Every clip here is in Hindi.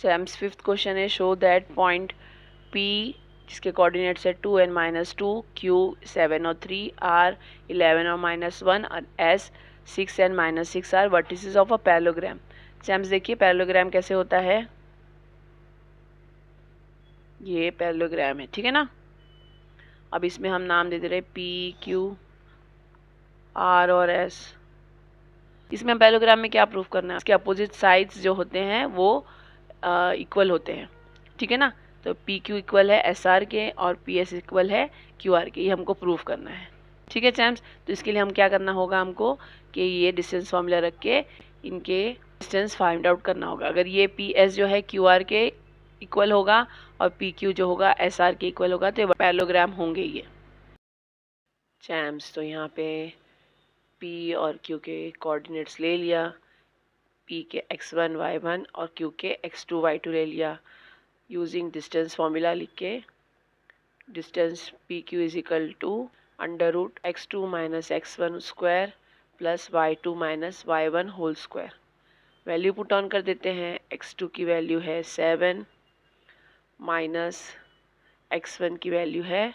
चैम्स फिफ्थ क्वेश्चन है, शो दैट पॉइंट P जिसके कोऑर्डिनेट्स है 2 n - 2, Q 7 और 3, R 11 और -1 और S 6 n - 6 are vertices of a parallelogram. Champs देखिए पैरेललोग्राम कैसे होता है, ये पैरेललोग्राम है, ठीक है ना। अब इसमें हम नाम दे दे रहे P, Q, R और S। इसमें हम पैरेललोग्राम में क्या प्रूफ करना है, इसके अपोजिट साइड्स जो होते हैं वो इक्वल होते हैं, ठीक है ना। तो पी क्यू इक्वल है एस आर के और पी एस इक्वल है क्यू आर के, ये हमको प्रूफ करना है, ठीक है चैम्स। तो इसके लिए हम क्या करना होगा हमको कि ये डिस्टेंस फॉर्मूला रख के इनके डिस्टेंस फाइंड आउट करना होगा। अगर ये पी एस जो है क्यू आर के इक्वल होगा और पी क्यू जो होगा एस आर के इक्वल होगा तो पैरेललोग्राम होंगे ये चैम्स। तो यहाँ पे पी और क्यू के कोऑर्डिनेट्स ले लिया, पी के x1 y1 और क्यू के x2 y2 ले लिया। यूजिंग डिस्टेंस फॉर्मूला लिख के distance P Q is equal to √x2 - x1 square plus y2 - y1 whole square. Value put on कर देते हैं, x2 की वैल्यू है 7 माइनस x1 की वैल्यू है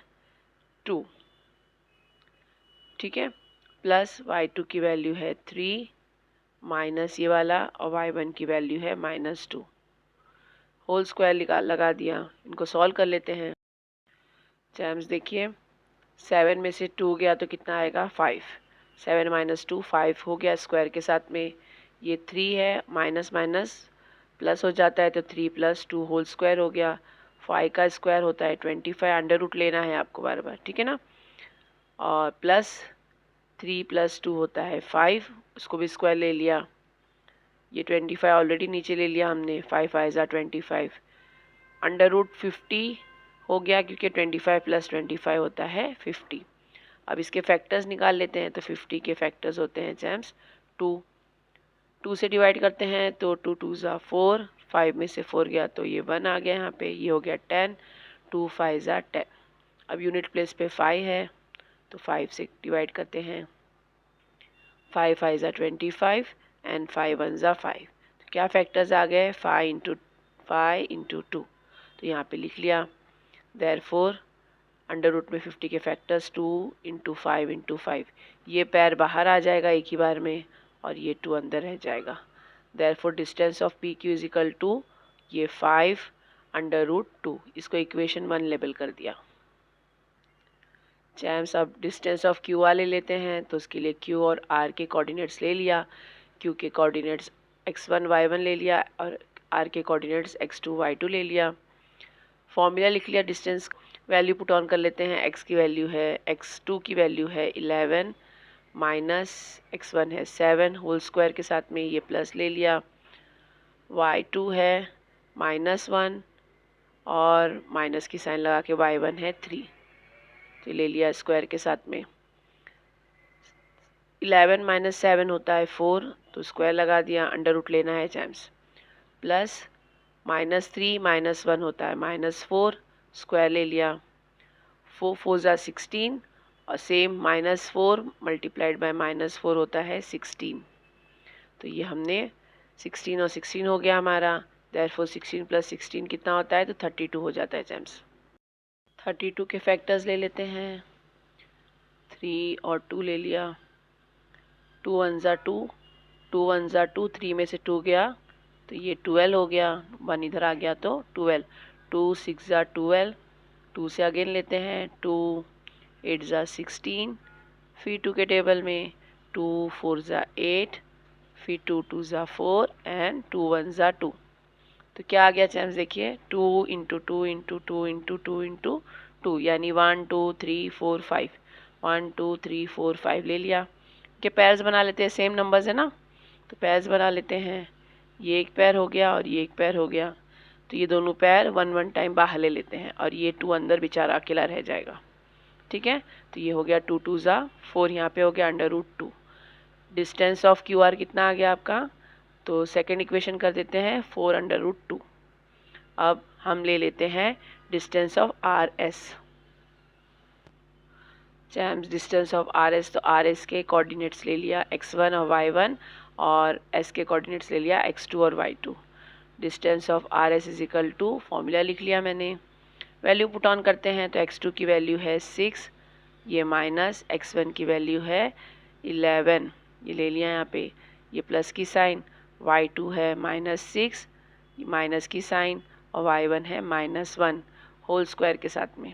2, ठीक है, प्लस y2 की वैल्यू है 3 माइनस ये वाला और y1 की वैल्यू है -2, होल स्क्वायर लगा दिया। इनको सॉल्व कर लेते हैं चैम्स। देखिए 7 में से 2 गया तो कितना आएगा 5, 7 - 2 5 हो गया, स्क्वायर के साथ में ये 3 है, माइनस माइनस प्लस हो जाता है तो 3 + 2 होल स्क्वायर हो गया। 5 का स्क्वायर होता है 25, अंडर रूट लेना है आपको बार बार, ठीक है ना। और प्लस 3 + 2 होता है 5, उसको भी स्क्वायर ले लिया। ये 25 ऑलरेडी नीचे ले लिया हमने, 5 5 = 25, अंडर रूट 50 हो गया क्योंकि 25 + 25 होता है 50। अब इसके फैक्टर्स निकाल लेते हैं, तो 50 के फैक्टर्स होते हैं चैम्स 2 से डिवाइड करते हैं तो 2 2 ज़ा 4, 5 में से 4 गया तो ये 1 आ गया यहाँ पे, ये हो गया 10, 2 5 ज़ा 10। अब यूनिट प्लेस पे 5 है तो 5 से डिवाइड करते हैं, 5 5 ज़ा 25 एंड 5 1 ज़ा 5। तो क्या फैक्टर्स आ गए 5 × 2, तो यहाँ पे लिख लिया। देयरफॉर अंडर रूट में 50 के फैक्टर्स 2 × 5 × 5, ये पैर बाहर आ जाएगा एक ही बार में और ये 2 अंदर रह जाएगा। Therefore distance of P Q is equal to ये 5 अंडर रूट 2, इसको इक्वेशन 1 लेबल कर दिया चैम्स। अब डिस्टेंस ऑफ क्यू आर ले लेते हैं, तो उसके लिए क्यू और आर के कोऑर्डिनेट्स ले लिया। क्यू के कोऑर्डिनेट्स x1 y1 ले लिया और आर के कोऑर्डिनेट्स x2 y2 ले लिया। फॉर्मूला लिख लिया डिस्टेंस, वैल्यू पुट ऑन कर लेते हैं। x की वैल्यू है, x2 की वैल्यू है 11 माइनस x1 है 7, होल स्क्वायर के साथ में ये प्लस ले लिया। y2 है -1 और माइनस की साइन लगा के y1 है 3, तो ले लिया स्क्वायर के साथ में। 11 - 7 होता है 4, तो स्क्वायर लगा दिया, अंडर रूट लेना है चैम्स। प्लस -3 - 1 होता है -4, स्क्वायर ले लिया। 4 4 ज़ा 16 और सेम -4 मल्टीप्लाइड बाय -4 होता है 16, तो ये हमने 16 और 16 हो गया हमारा। देयरफॉर 16 + 16 कितना होता है, तो 32 हो जाता है चैम्स। 32 के फैक्टर्स ले लेते हैं, 3 और 2 ले लिया। 2 1 ज़ा 2, 2 1 ज़ा 2, 3 में से 2 गया तो ये 12 हो गया, 1 इधर आ गया तो 12, 2 6 ज़ा 12, 2 से अगेन लेते हैं 2 8 ज़ा 16, फिर 2 के टेबल में 2 4 ज़ा 8, फिर 2 2 ज़ा 4 एंड 2 1 ज़ा 2। तो क्या आ गया चैम्स, देखिए 2 × 2 × 2 × 2 × 2 यानी 1 2 3 4 5, 1 2 3 4 5 ले लिया। के पैर्स बना लेते हैं, सेम नंबर्स है ना, तो पैर्स बना लेते हैं। ये एक पैर हो गया और ये एक पैर हो गया, तो ये दोनों पैर 1 1 टाइम बाहर ले लेते हैं और ये 2 अंदर बेचारा अकेला रह जाएगा, ठीक है। तो ये हो गया 2 2 ज़ा 4, यहाँ पे हो गया under root 2। Distance of Q R कितना आ गया आपका, तो सेकेंड इक्वेशन कर देते हैं 4 अंडर रूट 2। अब हम ले लेते हैं distance of R S चैम्स। Distance of R S, तो आर एस के कोऑर्डिनेट्स ले लिया x1 और y1 और s के कोऑर्डिनेट्स ले लिया x2 और y2। Distance of R S is equal to, formula लिख लिया मैंने, वैल्यू पुट ऑन करते हैं तो x2 की वैल्यू है 6, ये माइनस x1 की वैल्यू है 11, ये ले लिया यहाँ पे, ये प्लस की साइन, y2 है -6, माइनस की साइन, और y1 है -1 होल स्क्वायर के साथ में।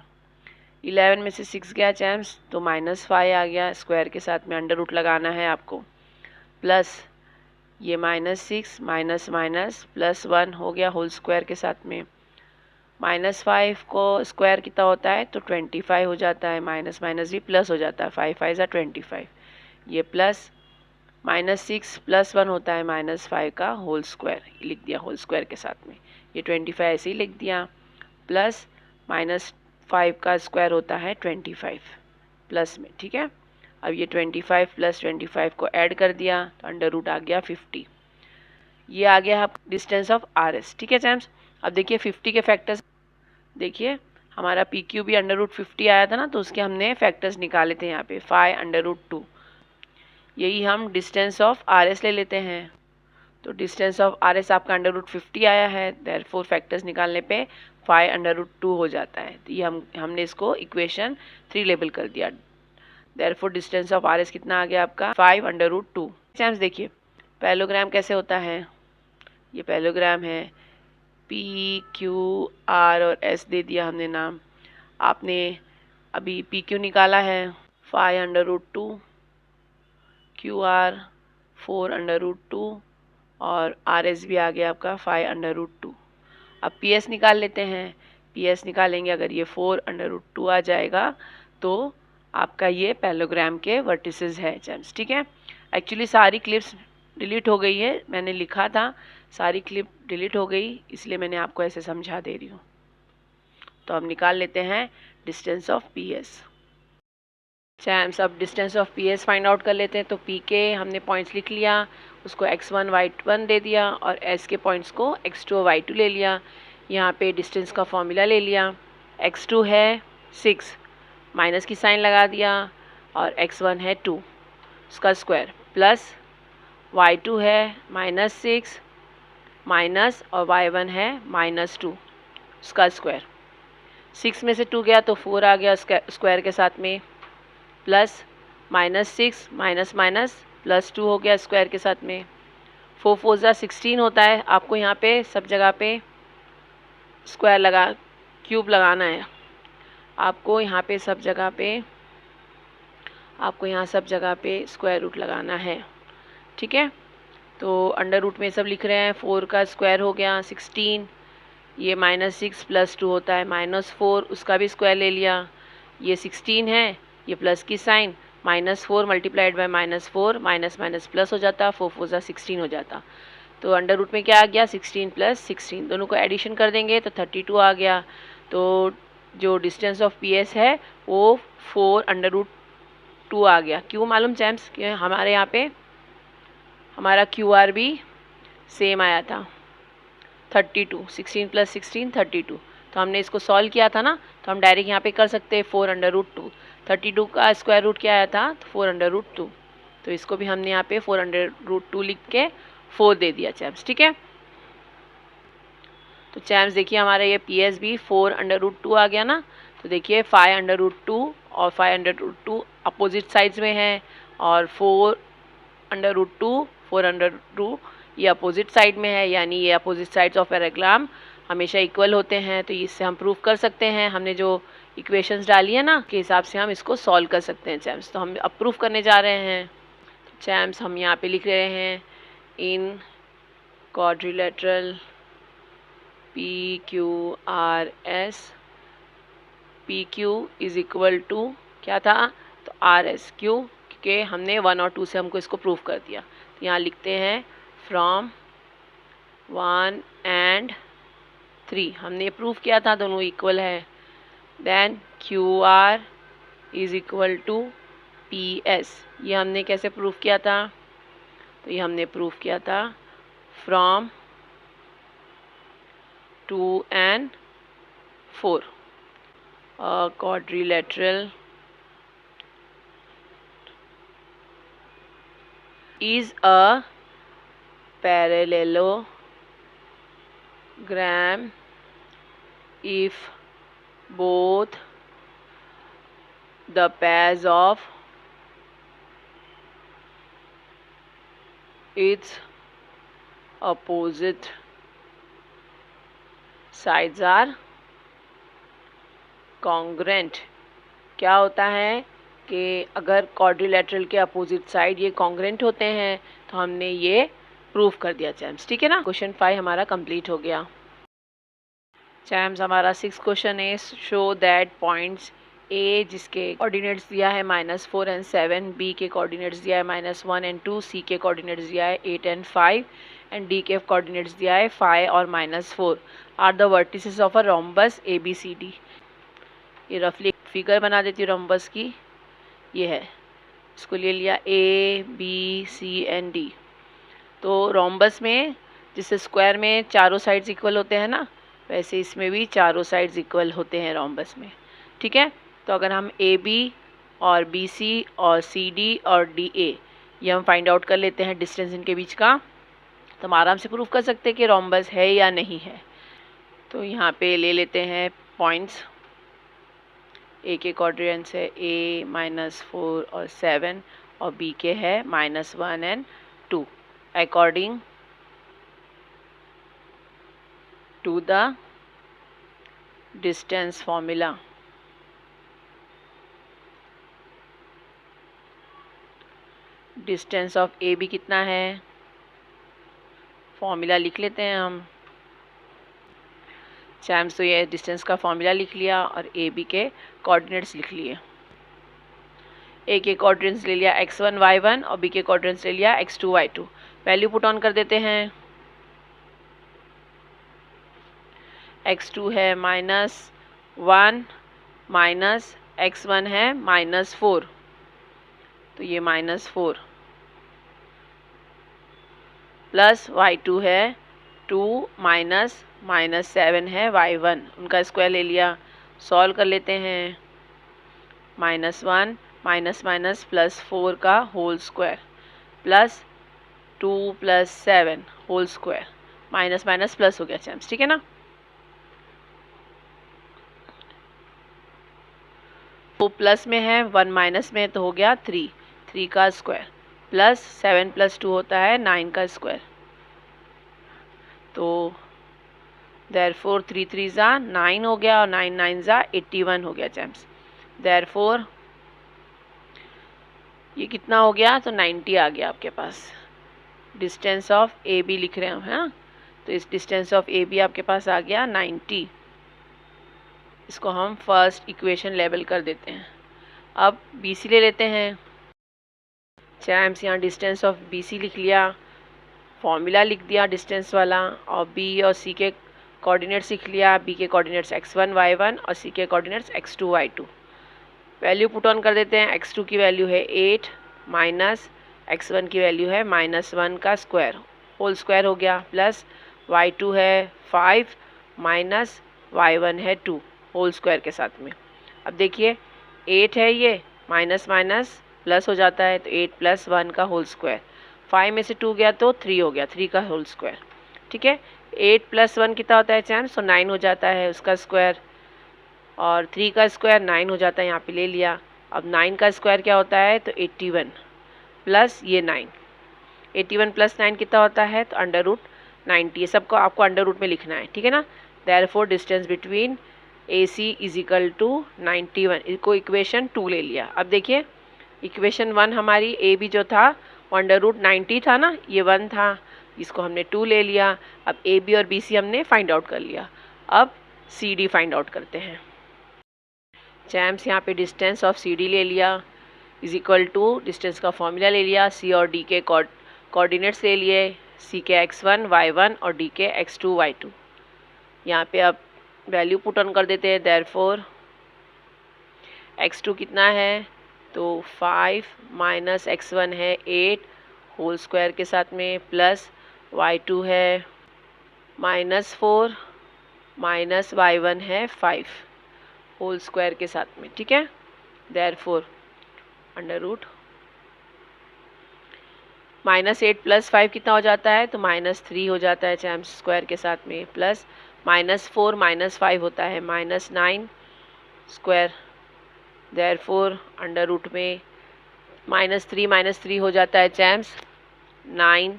11 में से 6 गया चैम्स तो -5 आ गया, स्क्वायर के साथ में अंडर रूट लगाना है आपको, प्लस ये -6 माइनस माइनस +1 हो गया होल स्क्वायर के साथ में। -5 को स्क्वायर कितना होता है तो 25 हो जाता है, माइनस माइनस भी प्लस हो जाता है, 5 5 ज़ा 25, ये प्लस -6 +1 होता है -5 का होल स्क्वायर, लिख दिया होल स्क्वायर के साथ में, ये 25 ऐसे ही लिख दिया, प्लस -5 का स्क्वायर होता है 25 प्लस में, ठीक है। अब ये 25 + 25 को ऐड कर दिया तो अंडर रूट आ गया 50, ये आ गया आप डिस्टेंस ऑफ आर एस, ठीक है चैम्स। अब देखिए 50 के फैक्टर्स, देखिए हमारा पी क्यू भी अंडर रूट 50 आया था ना, तो उसके हमने फैक्टर्स निकाले थे यहाँ पे 5√2, यही हम डिस्टेंस ऑफ आर एस ले लेते हैं, तो डिस्टेंस ऑफ आर एस आपका अंडर रूट 50 आया है, देयरफॉर फैक्टर्स निकालने पे 5√2 हो जाता है, तो ये हमने इसको इक्वेशन 3 लेबल कर दिया, therefore distance of R S कितना आ गया आपका 5√2। चैम्स देखिए पैरेललोग्राम कैसे होता है, ये पैरेललोग्राम है, पी क्यू आर और एस दे दिया हमने नाम, आपने अभी पी क्यू निकाला है 5√2, क्यू आर 4√2 और आर एस भी आ गया आपका 5√2। अब पी एस निकाल लेते हैं, पी एस निकालेंगे, अगर ये 4√2 आ जाएगा तो आपका ये पैरेललोग्राम के वर्टिसेस है चैम्स, ठीक है। एक्चुअली सारी क्लिप्स डिलीट हो गई है, मैंने लिखा था सारी क्लिप डिलीट हो गई, इसलिए मैंने आपको ऐसे समझा दे रही हूँ। तो अब निकाल लेते हैं डिस्टेंस ऑफ पी एस चैम्स। अब distance of P S find out कर लेते हैं, तो पी के हमने पॉइंट्स लिख लिया, उसको x1 y1 दे दिया और s के पॉइंट्स को x2 और y2 ले लिया, यहाँ पे डिस्टेंस का फॉर्मूला ले लिया, x2 है 6, माइनस की साइन लगा दिया, और x1 है 2 उसका स्क्वायर, प्लस y2 है -6 माइनस और y1 है -2 उसका स्क्वायर, 6 में से 2 गया तो 4 आ गया स्क्वायर के साथ में, प्लस -6 माइनस माइनस +2 हो गया स्क्वायर के साथ में, 4 4 ज़ा 16 होता है, आपको यहाँ पे सब जगह पे स्क्वायर लगा क्यूब लगाना है, आपको यहाँ पे सब जगह पे स्क्वायर रूट लगाना है, ठीक है। तो अंडर रूट में सब लिख रहे हैं, 4 का स्क्वायर हो गया 16, ये -6 +2 होता है -4, उसका भी स्क्वायर ले लिया, ये 16 है, ये प्लस की sign, -4 multiplied by -4, minus minus plus हो जाता, 4 4 ज़ा 16 हो जाता, तो अंडर रूट में क्या आ गया 16 + 16, दोनों को एडिशन कर देंगे तो 32 आ गया। तो जो डिस्टेंस ऑफ पी एस है वो 4√2 आ गया। क्यों मालूम चैम्स, कि हमारे यहाँ पे हमारा क्यू आर भी सेम आया था 32, 16 + 16 32, तो हमने इसको सॉल्व किया था ना, तो हम डायरेक्ट यहाँ पे कर सकते हैं 4√2, 32 का स्क्वायर रूट क्या आया था तो 4√2, तो इसको भी हमने यहाँ पे 4√2 लिख के 4 दे दिया चैम्स, ठीक है। तो चैम्स देखिए हमारा ये पी एस भी 4√2 आ गया ना, तो देखिए 5√2 और 5√2 अपोजिट साइड्स में है, और 4√2 4√2 ये अपोजिट साइड में है, यानी ये अपोजिट साइड्स ऑफ पैराग्राम हमेशा इक्वल होते हैं, तो इससे हम प्रूव कर सकते हैं, हमने जो इक्वेशंस डाली है ना के हिसाब से हम इसको सॉल्व कर सकते हैं चैम्स। तो हम अब प्रूव करने जा रहे हैं चैम्स, हम यहाँ पे लिख रहे हैं in quadrilateral P Q R S, P Q is equal to क्या था तो आर एस, क्यों क्योंकि हमने 1 और 2 से हमको इसको प्रूव कर दिया, तो यहाँ लिखते हैं फ्रॉम 1 and 3 हमने प्रूव किया था दोनों इक्वल है, then Q R is equal to P S, ये हमने कैसे प्रूव किया था, तो ये हमने प्रूव किया था from 2 and 4, quadrilateral is a parallelogram gram if both the pairs of its opposite sides are congruent। क्या होता है कि अगर क्वाड्रिलेटरल के अपोजिट साइड ये कॉन्ग्रेंट होते हैं तो हमने ये प्रूफ कर दिया चैम्स, ठीक है ना। क्वेश्चन 5 हमारा कंप्लीट हो गया। चैम्स हमारा 6 क्वेश्चन है, शो दैट पॉइंट्स ए जिसके कोऑर्डिनेट्स दिया है -4 एंड 7, बी के कोऑर्डिनेट्स दिया है -1 एंड 2, सी के कोऑर्डिनेट्स दिया है 8 एंड 5 एंड डी के कोऑर्डिनेट्स दिया है 5 और -4 are the vertices of a rhombus ABCD। ये रफली फिगर बना देती हूँ रोम्बस की, ये है, इसको ले लिया ABCD। तो रोम्बस में जिससे स्क्वायर में चारों साइड्स इक्वल होते हैं ना, वैसे इसमें भी चारों साइड्स इक्वल होते हैं रोम्बस में, ठीक है। तो अगर हम AB और BC और CD और DA ये हम फाइंड आउट कर लेते हैं डिस्टेंस इनके बीच का, तो हम आराम से प्रूफ कर सकते हैं कि रोम्बस है या नहीं है। तो यहाँ पे ले लेते हैं पॉइंट्स। ए के कोऑर्डिनेट्स है A -4 और 7 और B के है -1 and 2 according to the distance formula. Distance of AB कितना है, फॉर्मूला लिख लेते हैं हम। चैम्स तो ये डिस्टेंस का फॉर्मूला लिख लिया और AB के कोऑर्डिनेट्स लिख लिए। ए के कोऑर्डिनेट्स ले लिया x1 y1 और B के कोऑर्डिनेट्स ले लिया x2 y2। Value put on कर देते हैं। x2 है -1 माइनस x1 है -4, तो ये -4 प्लस y2 है 2 माइनस -7 है y1, उनका स्क्वायर ले लिया। सॉल्व कर लेते हैं। -1 माइनस माइनस +4 का whole square plus 2 + 7 whole square, minus minus plus हो गया चैम्स, ठीक है ना। तो प्लस में है 1 माइनस में, तो हो गया 3 का स्क्वायर प्लस 7 + 2 होता है 9 का स्क्वायर। तो देयरफॉर 3 3 ज़ा 9 हो गया और 9 9 ज़ा 81 हो गया चैम्स। देयरफॉर ये कितना हो गया, तो 90 आ गया आपके पास। डिस्टेंस ऑफ AB लिख रहे हैं हम, हाँ, तो इस डिस्टेंस ऑफ AB आपके पास आ गया 90। इसको हम फर्स्ट इक्वेशन लेवल कर देते हैं। अब BC ले लेते हैं। चैम्स यहाँ डिस्टेंस ऑफ BC लिख लिया, फॉर्मूला लिख दिया डिस्टेंस वाला, और B और C के कोऑर्डिनेट्स लिख लिया। B के कोऑर्डिनेट्स x1 y1 और C के coordinates x2 y2। Value put on कर देते हैं। x2 की वैल्यू है 8 माइनस x1 की वैल्यू है -1 का स्क्वायर, होल स्क्वायर हो गया, प्लस y2 है 5 माइनस y1 है 2 होल स्क्वायर के साथ में। अब देखिए 8 है, ये माइनस माइनस प्लस हो जाता है, तो 8 + 1 का होल स्क्वायर, 5 में से 2 गया तो 3 हो गया, 3 का होल स्क्वायर, ठीक है। 8 + 1 कितना होता है चैम्स, तो 9 हो जाता है उसका स्क्वायर, और 3 का स्क्वायर 9 हो जाता है, यहाँ पे ले लिया। अब 9 का स्क्वायर क्या होता है, तो 81 प्लस ये 9, 81 + 9 कितना होता है, तो √90। ये सबको आपको अंडर रूट में लिखना है, ठीक है ना। देयरफॉर डिस्टेंस बिटवीन AC = 91, इसको इक्वेशन 2 ले लिया। अब देखिए इक्वेशन 1 हमारी AB जो था वो √90 था ना, ये 1 था, इसको हमने 2 ले लिया। अब AB और BC हमने फाइंड आउट कर लिया। अब CD फाइंड आउट करते हैं। चैम्स यहाँ पे डिस्टेंस ऑफ CD ले लिया = डिस्टेंस का फॉर्मूला ले लिया। C और D के कोऑर्डिनेट्स ले लिए, C के x1 y1 और D के x2 y2। यहाँ पे अब वैल्यू पुट ऑन कर देते हैं। देयरफॉर x2 कितना है, तो 5 माइनस x1 है 8 होल स्क्वायर के साथ में, प्लस y2 है -4 माइनस y1 है 5 होल स्क्वायर के साथ में, ठीक है। देयरफॉर अंडर रूट -8 + 5 कितना हो जाता है, तो -3 हो जाता है चैम्स स्क्वायर के साथ में, प्लस -4 -5 होता है -9 स्क्वायर, देयरफॉर अंडर रूट में -3 हो जाता है चैम्स 9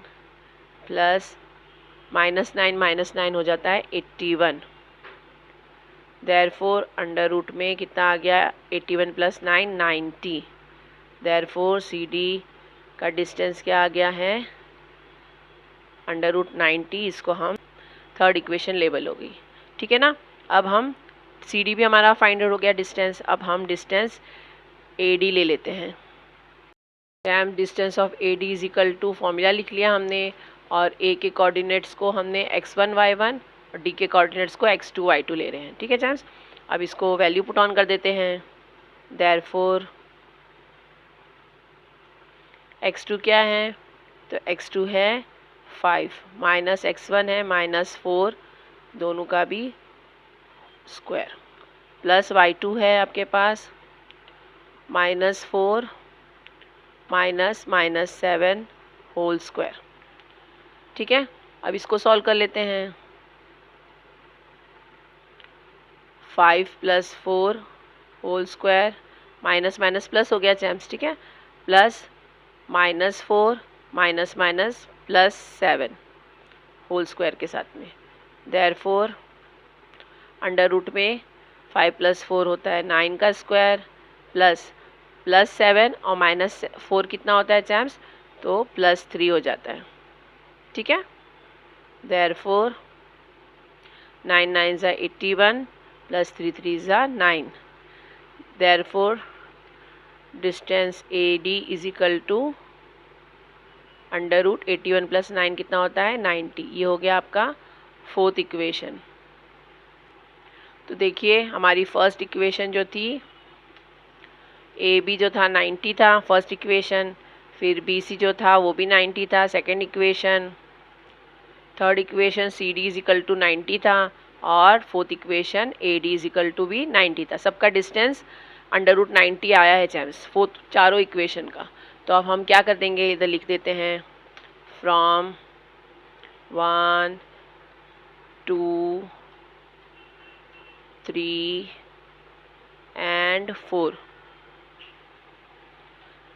प्लस -9 हो जाता है 81, देयरफॉर अंडर रूट में कितना आ गया 81 + 9 90, देयरफॉर सी डी का डिस्टेंस क्या आ गया है अंडर रूट 90, इसको हम थर्ड इक्वेशन लेबल हो गई, ठीक है ना। अब हम सी डी भी हमारा फाइंड आउट हो गया डिस्टेंस, अब हम डिस्टेंस ए डी ले लेते हैं। Then distance of A D is equal to formula लिख लिया हमने, और ए के कोऑर्डिनेट्स को हमने x1 y1 और डी के कोऑर्डिनेट्स को x2 y2 ले रहे हैं, ठीक है चैम्स। अब इसको वैल्यू पुट ऑन कर देते हैं, देयरफॉर x2 क्या है, तो x2 है 5 माइनस x1 है -4, दोनों का भी स्क्वायर, प्लस y2 है आपके पास -4 -7 होल स्क्वायर, ठीक है। अब इसको सॉल्व कर लेते हैं, 5 + 4 whole square minus minus plus हो गया चैम्स, ठीक है, प्लस -4 +7 होल स्क्वायर के साथ में, देयरफॉर अंडर रूट में 5 + 4 होता है 9 का स्क्वायर, प्लस +7 और -4 कितना होता है चैम्स, तो +3 हो जाता है, ठीक है। देयरफॉर 9 9 ज़ा 81 +3 3 ज़ा 9, therefore distance A D is equal to under root 81 + 9 कितना होता है 90, ये हो गया आपका फोर्थ इक्वेशन। तो देखिए हमारी फर्स्ट इक्वेशन जो थी ए बी जो था 90 था फर्स्ट इक्वेशन, फिर बी सी जो था वो भी 90 था second equation, third equation C D is equal to 90 था, और fourth equation A D is equal to भी 90 था। सबका डिस्टेंस अंडर रूट 90 आया है चैम्स फोर्थ चारों इक्वेशन का। तो अब हम क्या कर देंगे, इधर लिख देते हैं फ्रॉम 1 2 3 एंड 4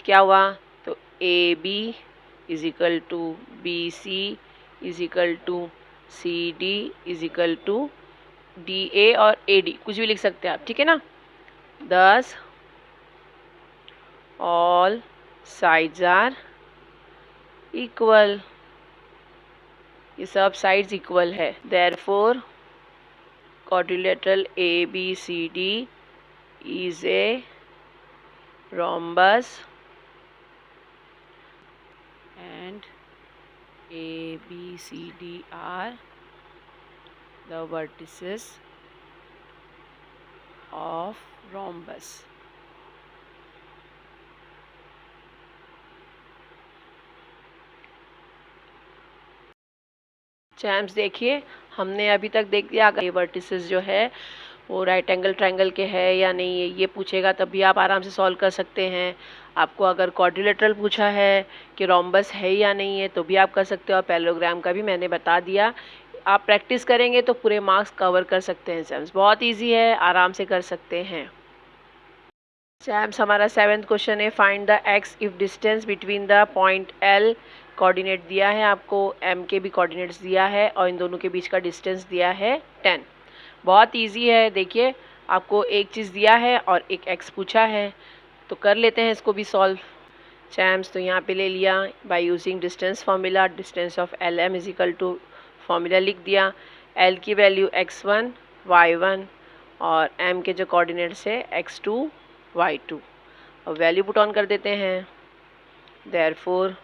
क्या हुआ, तो A B is equal to B C is equal to C D is equal to D A और ए डी, कुछ भी लिख सकते हैं आप, ठीक है ना। 10 ऑल साइड्स आर इक्वल, ये सब साइड्स इक्वल है, therefore quadrilateral A B C D is a rhombus and A, B, C, D are the vertices of rhombus. चैम्स देखिए हमने अभी तक देख दिया अगर ये वर्टिसेस जो है वो राइट एंगल ट्रायंगल के है या नहीं है, ये पूछेगा तब भी आप आराम से सॉल्व कर सकते हैं। आपको अगर क्वाड्रिलेटरल पूछा है कि रोम्बस है या नहीं है तो भी आप कर सकते हो, और पैरेललोग्राम का भी मैंने बता दिया। आप प्रैक्टिस करेंगे तो पूरे मार्क्स कवर कर सकते हैं चैम्स, बहुत ईजी है, आराम से कर सकते हैं। चैम्स हमारा 7th क्वेश्चन है, find the x if distance between the point L, coordinate दिया है आपको, एम के भी कोऑर्डिनेट्स दिया है, और इन दोनों के बीच का डिस्टेंस दिया है 10। बहुत इजी है, देखिए आपको एक चीज़ दिया है और एक एक्स पूछा है, तो कर लेते हैं इसको भी सॉल्व चैम्स। तो यहाँ पे ले लिया by using distance formula, distance of L M is equal to formula लिख दिया, एल की वैल्यू x1 y1 और m के जो कोऑर्डिनेट्स है x2 y2, और वैल्यू पुट ऑन कर देते हैं, देयरफॉर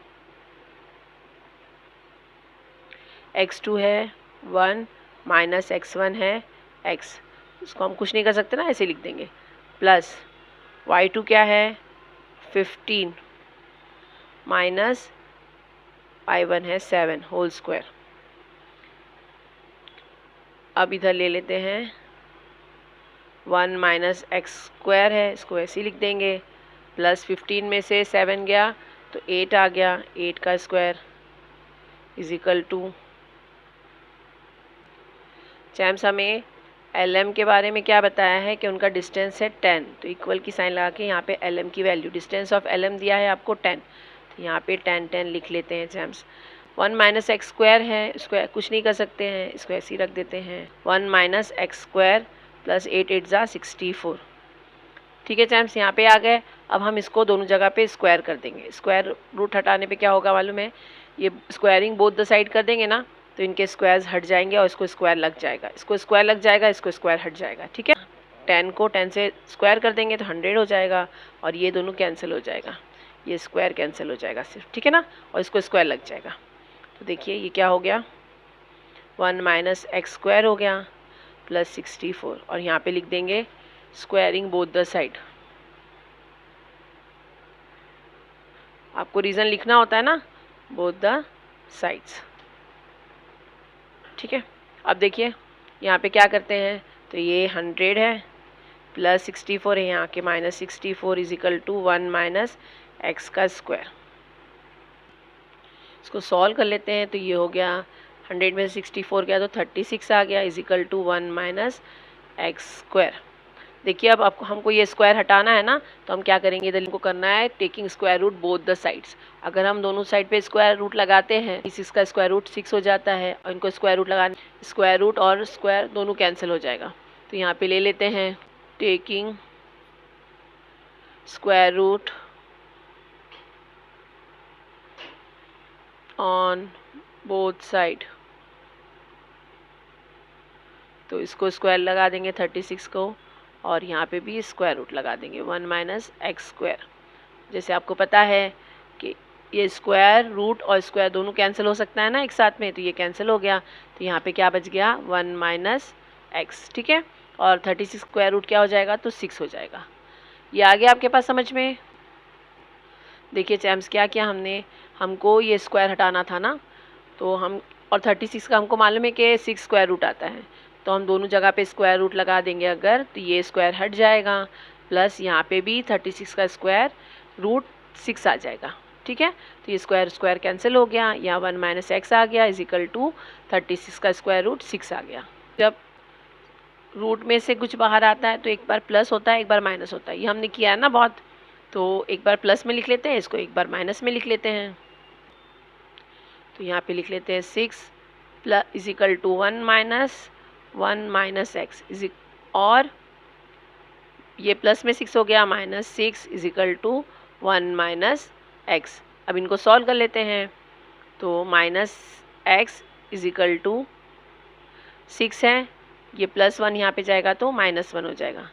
x2 है 1 माइनस x1 है x, इसको हम कुछ नहीं कर सकते ना, ऐसे लिख देंगे, प्लस y2 क्या है 15 माइनस y1 है 7 होल स्क्वायर। अब इधर ले लेते हैं 1 माइनस एक्स स्क्वायर है, इसको ऐसे ही लिख देंगे, प्लस 15 में से 7 गया तो 8 आ गया, 8 का square is equal to, champs हमें LM के बारे में क्या बताया है कि उनका डिस्टेंस है 10, तो इक्वल की साइन लगा के यहाँ पे LM की वैल्यू, डिस्टेंस ऑफ LM दिया है आपको 10, तो यहाँ पे 10 लिख लेते हैं चैम्स। 1 माइनस एक्स स्क्वायर है, स्क्वायर कुछ नहीं कर सकते हैं, इसको ऐसे ही रख देते हैं, 1 माइनस एक्स स्क्वायर प्लस 8 8 जा 64। ठीक है चैम्स, यहाँ पे आ गए। अब हम इसको दोनों जगह पे स्क्वायर कर देंगे। स्क्वायर रूट हटाने पे क्या होगा मालूम है, ये स्क्वायरिंग बोथ द साइड कर देंगे ना, तो इनके स्क्वायर्स हट जाएंगे और इसको स्क्वायर लग जाएगा, इसको स्क्वायर लग जाएगा, इसको स्क्वायर हट जाएगा। ठीक है, 10 को 10 से स्क्वायर कर देंगे तो 100 हो जाएगा, और ये दोनों कैंसिल हो जाएगा, ये स्क्वायर कैंसिल हो जाएगा सिर्फ, ठीक है ना, और इसको स्क्वायर लग जाएगा। तो देखिए ये क्या हो गया, 1 माइनस एक्स स्क्वायर हो गया प्लस 64, और यहाँ पे लिख देंगे स्क्वायरिंग बोथ द साइड। आपको रीज़न लिखना होता है ना, बोथ द साइड्स। ठीक है, अब देखिए यहाँ पे क्या करते हैं, तो ये 100 है प्लस 64 है, यहाँ के minus 64 is equal to 1 minus X का स्क्वायर। इसको सॉल्व कर लेते हैं, तो ये हो गया 100 में से 64 गया तो 36 आ गया, is equal to 1 minus X square. देखिए अब आपको हमको ये स्क्वायर हटाना है ना, तो हम क्या करेंगे, इधर इनको करना है taking square root both the sides. अगर हम दोनों साइड पे स्क्वायर रूट लगाते हैं, इसका स्क्वायर रूट 6 हो जाता है, और इनको स्क्वायर रूट लगाने, स्क्वायर रूट और स्क्वायर दोनों कैंसिल हो जाएगा। तो यहाँ पे ले लेते हैं taking square root on both side, तो इसको स्क्वायर लगा देंगे 36 को, और यहाँ पे भी स्क्वायर रूट लगा देंगे 1 माइनस एक्स स्क्वायर। जैसे आपको पता है कि ये स्क्वायर रूट और स्क्वायर दोनों कैंसिल हो सकता है ना एक साथ में, तो ये कैंसिल हो गया, तो यहाँ पे क्या बच गया 1 माइनस एक्स। ठीक है, और 36 स्क्वायर रूट क्या हो जाएगा, तो 6 हो जाएगा। ये आ गया आपके पास समझ में। देखिए चैम्स क्या किया हमने, हमको ये स्क्वायर हटाना था ना, तो हम, और 36 का हमको मालूम है कि 6 स्क्वायर रूट आता है, तो हम दोनों जगह पे स्क्वायर रूट लगा देंगे अगर, तो ये स्क्वायर हट जाएगा, प्लस यहाँ पे भी 36 का स्क्वायर रूट 6 आ जाएगा। ठीक है, तो ये स्क्वायर स्क्वायर कैंसिल हो गया, यहाँ 1 माइनस एक्स आ गया इज इक्वल टू 36 का स्क्वायर रूट 6 आ गया। जब रूट में से कुछ बाहर आता है तो एक बार प्लस होता है, एक बार माइनस होता है, ये हमने किया है ना बहुत, तो एक बार प्लस में लिख लेते हैं, इसको एक बार माइनस में लिख लेते हैं। तो यहाँ पे लिख लेते हैं 6 plus is equal to 1 minus X is, और ये प्लस में 6 हो गया, minus 6 is equal to 1 minus X. अब इनको सॉल्व कर लेते हैं, तो minus X is equal to 6 है, ये प्लस 1 यहाँ पे जाएगा तो माइनस 1 हो जाएगा,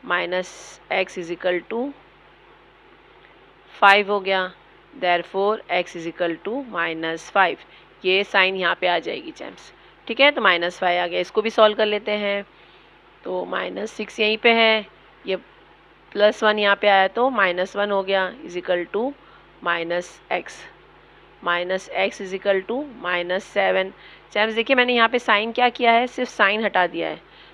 minus X is equal to 5 हो गया, therefore x is equal to minus 5। ये साइन यहाँ पे आ जाएगी चैम्स। ठीक है, तो माइनस 5 आ गया, इसको भी सॉल्व कर लेते हैं, तो माइनस 6 यहीं पे है, ये प्लस 1 यहाँ पे आया तो माइनस 1 हो गया is equal to minus X is equal to minus 7। Champs देखिए मैंने यहाँ पे साइन क्या किया है, सिर्फ साइन हटा दिया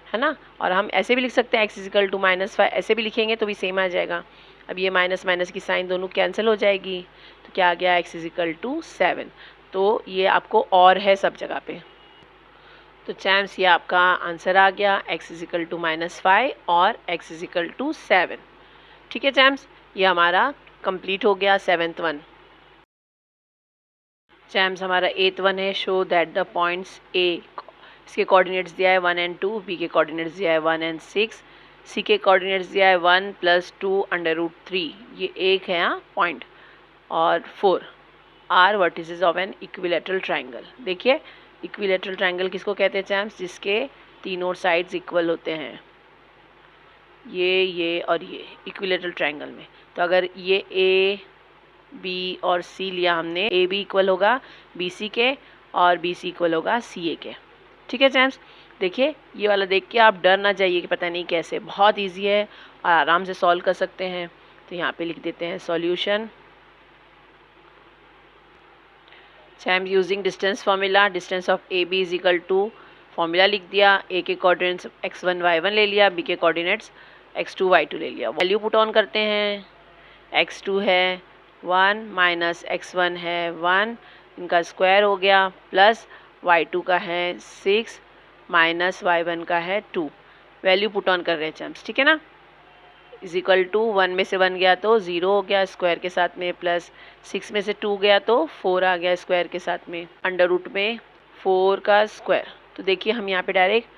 है ना, और हम ऐसे भी लिख सकते हैं x is equal to minus 5, ऐसे भी लिखेंगे तो भी सेम आ जाएगा। अब ये माइनस माइनस की साइन दोनों कैंसिल हो जाएगी, तो क्या आ गया x इज इक्वल टू 7। तो ये आपको और है सब जगह पे, तो चैम्स ये आपका आंसर आ गया, x is equal to minus 5 और x इज इक्वल टू 7। ठीक है चैम्स, ये हमारा कंप्लीट हो गया 7th वन। चैम्स हमारा 8th वन है, show that the points A, इसके कोऑर्डिनेट्स दिया है 1 and 2, B के कोऑर्डिनेट्स दिया है 1 and 6, C के कोऑर्डिनेट्स दिया है 1 + 2 √3, ये एक है यहाँ पॉइंट, और 4 are vertices of an equilateral triangle. देखिए इक्विलेटरल ट्राइंगल किसको कहते हैं चैम्स, जिसके तीनों साइड्स इक्वल होते हैं, ये और ये इक्विलेटरल ट्राइंगल में। तो अगर ये A, B और C लिया हमने, AB इक्वल होगा BC के और BC इक्वल होगा CA के। ठीक है चैम्स, देखिए ये वाला देख के आप डर ना जाइए कि पता नहीं कैसे, बहुत इजी है और आराम से सॉल्व कर सकते हैं। तो यहाँ पे लिख देते हैं solution. Champs using distance formula, distance of AB is equal to, formula लिख दिया, A के कोऑर्डिनेट्स x1 y1 ले लिया, B के कोऑर्डिनेट्स x2 y2 ले लिया। वैल्यू पुट ऑन करते हैं, x2 है 1 माइनस x1 है 1, इनका स्क्वायर हो गया, प्लस y2 का है 6 माइनस y1 का है 2। वैल्यू पुट ऑन कर रहे हैं चम्स, ठीक है ना। इज इक्वल टू 1 में से 1 गया तो 0 हो गया स्क्वायर के साथ में, प्लस 6 में से 2 गया तो 4 आ गया स्क्वायर के साथ में, अंडर रूट में 4 का स्क्वायर। तो देखिए हम यहाँ पे डायरेक्ट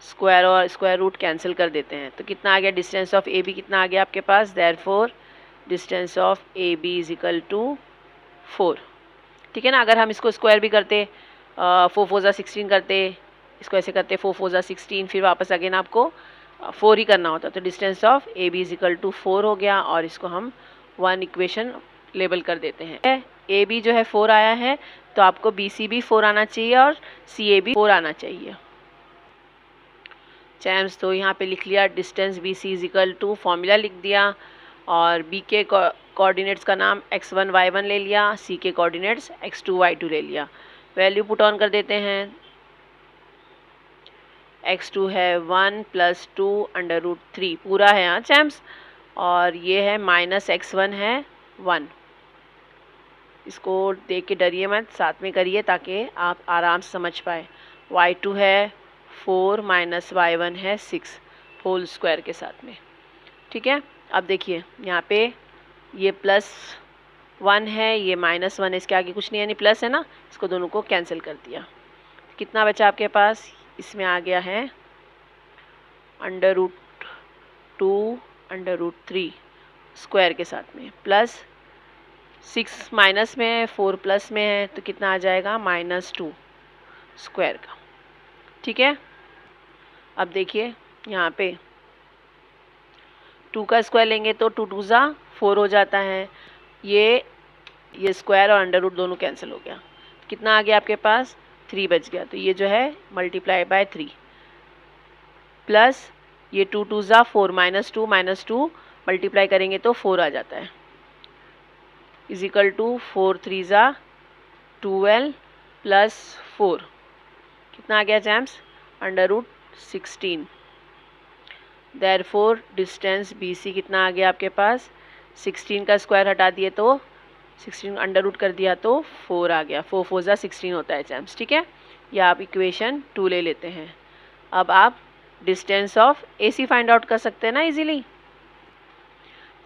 स्क्वायर और स्क्वायर रूट कैंसिल कर देते हैं। तो कितना आ गया, डिस्टेंस ऑफ ए बी कितना आ गया आपके पास, therefore distance of A B is equal to 4, ठीक है ना। अगर हम इसको स्क्वायर भी करते 4 4 जा 16 करते, इसको ऐसे करते 4 4 जा 16, फिर वापस अगेन आपको 4 ही करना होता, तो distance of A B is equal to 4 हो गया, और इसको हम 1 इक्वेशन लेबल कर देते हैं। ए बी जो है 4 आया है, तो आपको बी सी भी 4 आना चाहिए और सी ए भी 4 आना चाहिए चैम्स। तो यहाँ पे लिख लिया distance B C is equal to, formula लिख दिया, और बी के कोऑर्डिनेट्स का नाम x1 y1 ले लिया, सी के कोऑर्डिनेट्स x2 y2 ले लिया। वैल्यू पुट ऑन कर देते हैं। x2 है 1 प्लस 2 अंडर रूट 3 पूरा है यहाँ चैम्स, और ये है माइनस x1 है 1। इसको देख के डरिए मत, साथ में करिए ताकि आप आराम से समझ पाए। y2 है 4 माइनस y1 है 6 होल स्क्वायर के साथ में, ठीक है। अब देखिए यहाँ पे ये प्लस 1 है, ये माइनस 1 है, इसके आगे कुछ नहीं है, यानी प्लस है ना, इसको दोनों को कैंसिल कर दिया। कितना बचा आपके पास, इसमें आ गया है under root 2 under root 3 square के साथ में, प्लस 6 माइनस में है 4 प्लस में है, तो कितना आ जाएगा -2 स्क्वायर का, ठीक है। अब देखिए यहाँ पे 2 का स्क्वायर लेंगे तो 2 2 जा 4 हो जाता है, ये स्क्वायर और अंडर रूट दोनों कैंसिल हो गया। कितना आ गया आपके पास, 3 बच गया, तो ये जो है मल्टीप्लाई बाय 3, प्लस ये 2 2 जा 4 -2 मल्टीप्लाई करेंगे तो 4 आ जाता है, इज इक्वल टू 4 3 जा 12 प्लस 4, कितना आ गया champs, under root 16। Therefore distance B C कितना आ गया आपके पास, 16 का स्क्वायर हटा दिए तो 16 अंडर रूट कर दिया तो 4 आ गया, 4 4 जा 16 होता है चैम्स, ठीक है। या आप इक्वेशन 2 ले लेते हैं। अब आप distance of A C find out कर सकते हैं ना easily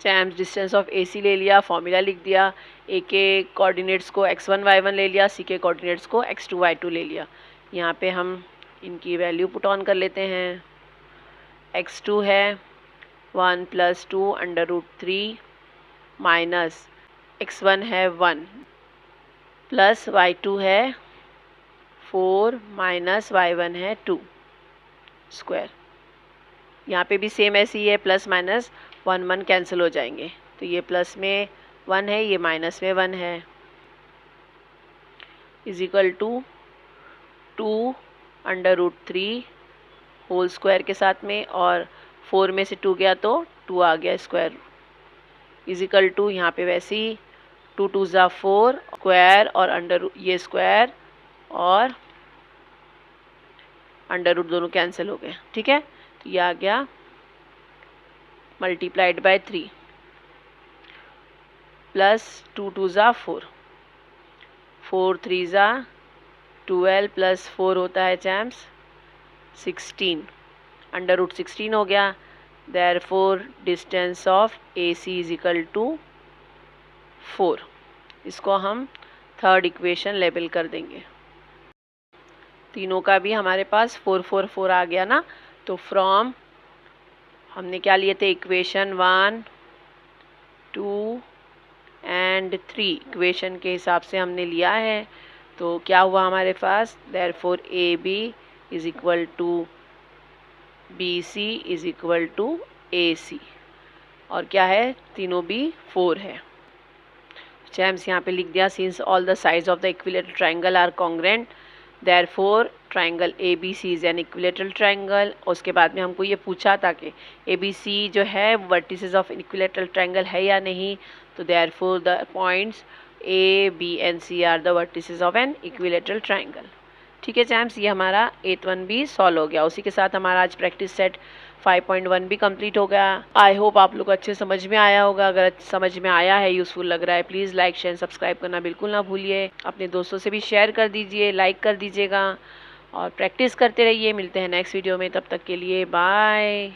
champs. Distance of A C ले लिया, फॉर्मूला लिख दिया, ए के कोऑर्डिनेट्स को x1 y1 ले लिया, सी के कोऑर्डिनेट्स को x2 y2 ले लिया। यहाँ पे हम इनकी वैल्यू पुट ऑन कर लेते हैं। x2 है 1 plus 2 under root 3 minus x1 है 1 प्लस y2 है 4 माइनस y1 है 2 स्क्वायर। यहाँ पे भी सेम ऐसे ही है, प्लस माइनस 1 1 कैंसिल हो जाएंगे, तो ये प्लस में 1 है, ये माइनस में 1 है, is equal to 2 under root 3 whole square के साथ में, और 4 में से 2 गया तो 2 आ गया स्क्वायर, इज इक्वल टू यहाँ पे वैसे ही 2 2 जा 4 स्क्वायर और अंडर ये स्क्वायर और अंडर रूट दोनों कैंसिल हो गए, ठीक है। तो ये आ गया मल्टीप्लाइड बाय 3 प्लस 2 2 जा 4 4 3 जा 12 प्लस 4 होता है चैम्स 16 अंडर रूट 16 हो गया। Therefore distance of A C is equal to 4। इसको हम थर्ड इक्वेशन लेबल कर देंगे। तीनों का भी हमारे पास 4 4 4 आ गया ना, तो फ्रॉम हमने क्या लिए थे, इक्वेशन 1 2 एंड 3 इक्वेशन के हिसाब से हमने लिया है। तो क्या हुआ हमारे पास, therefore A B is equal to B C is equal to A C, और क्या है, तीनों भी 4 है। चैम्स यहाँ पे लिख दिया, since all the sides of the equilateral triangle are congruent therefore triangle A B C is an equilateral triangle. उसके बाद में हमको ये पूछा था कि ए बी सी जो है वर्टिसेस ऑफ इक्विलेटरल ट्राइंगल है या नहीं, तो therefore the points A B and C are the vertices of an equilateral triangle. ठीक है चैम्प्स, ये हमारा 8th वन भी सॉल्व हो गया। उसी के साथ हमारा आज प्रैक्टिस सेट 5.1 भी कंप्लीट हो गया। आई होप आप लोग अच्छे समझ में आया होगा। अगर समझ में आया है, यूज़फुल लग रहा है, प्लीज़ लाइक शेयर सब्सक्राइब करना बिल्कुल ना भूलिए। अपने दोस्तों से भी शेयर कर दीजिए, लाइक कर दीजिएगा और प्रैक्टिस करते रहिए। मिलते हैं नेक्स्ट वीडियो में, तब तक के लिए बाय।